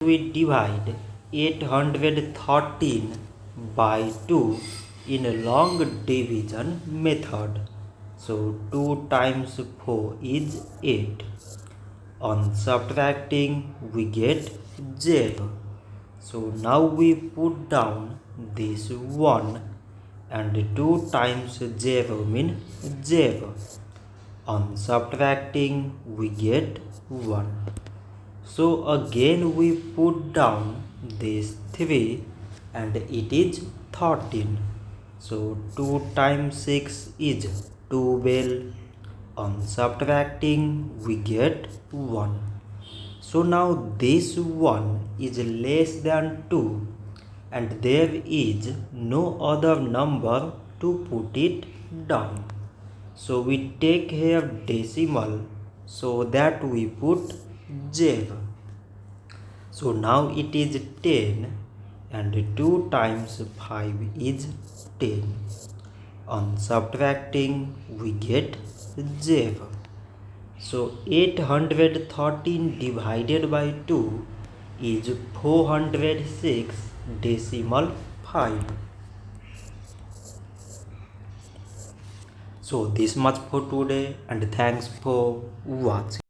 we divide 813 by 2 in a long division method. So 2 times 4 is 8. On subtracting we get 0. So now we put down this 1 and 2 times 0 means 0. On subtracting we get 1. So again we put down this 3 and it is 13. So 2 times 6 is 12. On subtracting we get 1. So now this 1 is less than 2 and there is no other number to put it down. So we take here decimal so that we put 0. So now it is 10 and 2 times 5 is 10. On subtracting we get 0. So 813 divided by 2 is 406 decimal 5. So this much for today and thanks for watching.